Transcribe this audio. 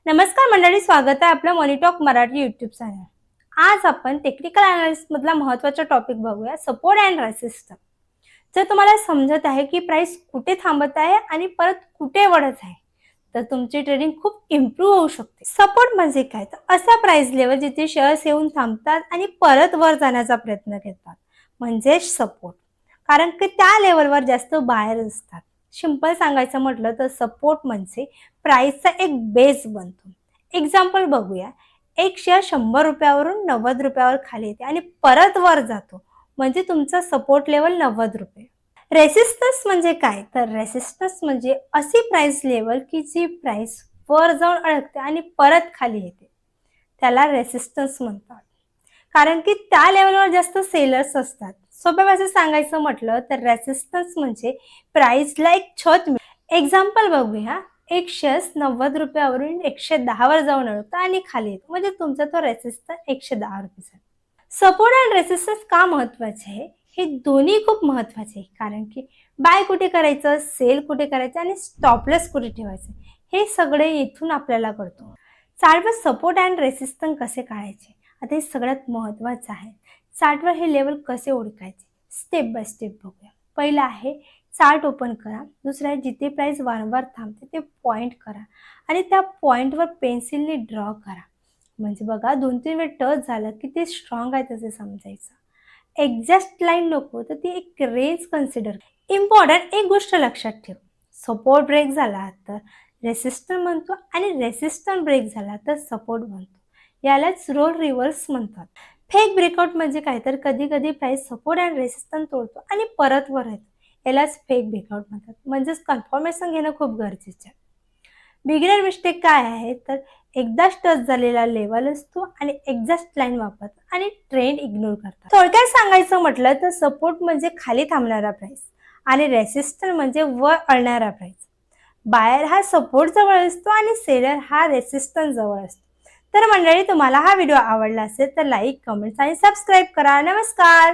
नमस्कार मंडळी, स्वागत आहे आपलं मनी टॉक मराठी यूट्यूब चॅनल. आज आपण टेक्निकल अनालिसिस मधला महत्त्वाचा टॉपिक बघूया, सपोर्ट अँड रेसिस्टन्स. जर तुम्हाला समजत आहे की प्राइस कुठे थांबत आहे आणि परत कुठे वळत आहे, तर तुमची ट्रेडिंग खूप इम्प्रूव्ह होऊ शकते. सपोर्ट म्हणजे काय, तर असा प्राइस लेवल जिथे शेअर्स येऊन थांबतात आणि परत वर जाण्याचा प्रयत्न करतात, म्हणजे सपोर्ट. कारण की त्या लेवलवर जास्त बायर असतात. सिंपल सांगायचं म्हटलं तर सपोर्ट म्हणजे प्राइसचा एक बेस बनतो. एक्झाम्पल बघूया. एक शेअर 100 रुपयावरून 90 रुपयावर खाली येते आणि परत वर जातो, म्हणजे तुमचा सपोर्ट लेवल 90 रुपये. रेसिस्टन्स म्हणजे काय, तर रेसिस्टन्स म्हणजे अशी प्राइस लेवल की जी प्राइस वर जाऊन अडकते आणि परत खाली येते, त्याला रेसिस्टन्स म्हणतात. कारण की त्या लेवलवर जास्त सेलर्स असतात. सोप्या भाषेत सांगायचं म्हटलं तर रेसिस्टन्स म्हणजे प्राइसला एक छत. एक्झाम्पल बघूया. एक शेअर 90 रुपयावरून 110 वर जाऊन अडकतो आणि खाली येतो, म्हणजे तुमचा तो रेसिस्टन्स 110 रुपये. सपोर्ट अँड रेसिस्टन्स का महत्वाचे आहे, हे दोन्ही खूप महत्वाचे आहे. कारण की बाय कुठे करायचं, सेल कुठे करायचं आणि स्टॉपलेस कुठे ठेवायचं, हे सगळे इथून आपल्याला कळतो. चार्टवर सपोर्ट अँड रेसिस्टन्स कसे काढायचे, आता हे सगळ्यात महत्त्वाचं आहे. चार्टवर हे लेवल कसे ओळखायचे, स्टेप बाय स्टेप बघूया. पहिलं आहे चार्ट ओपन करा. दुसरं आहे जिथे प्राइस वारंवार थांबते ते पॉईंट करा आणि त्या पॉईंटवर पेन्सिलने ड्रॉ करा. म्हणजे बघा 2-3 वेळ टच झालं की ते स्ट्रॉंग आहे तसे समजायचं. एक्झॅक्ट लाईन नको, तर ती एक रेंज कन्सिडर. इम्पॉर्टंट एक गोष्ट लक्षात ठेव, सपोर्ट ब्रेक झाला तर रेसिस्टन्स म्हणतो आणि रेसिस्टन्स ब्रेक झाला तर सपोर्ट म्हणतो. यालाच रोल रिव्हर्स म्हणतात. फेक ब्रेकआउट म्हणजे काय, तर कधी कधी प्राइस सपोर्ट अँड रेसिस्टन्स तोडतो आणि परत वर येतो, यालाच फेक ब्रेकआउट म्हणतात. म्हणजेच कन्फर्मेशन घेणं खूप गरजेचं आहे. बिगिनर मिस्टेक काय आहे, तर एकदाच टच झालेला लेवल असतो आणि एक्झॅक्ट लाईन वापरतात आणि ट्रेंड इग्नोर करतात. थोडक्यात सांगायचं म्हटलं तर सपोर्ट म्हणजे खाली थांबणारा प्राइस आणि रेसिस्टन्स म्हणजे वर अळणारा प्राइस. बायर हा सपोर्ट जवळ असतो आणि सेलर हा रेसिस्टन्स जवळ असतो. तर मंडळी, तुम्हाला हा व्हिडिओ आवडला असेल तर लाईक, कमेंट्स आणि सबस्क्राईब करा. नमस्कार.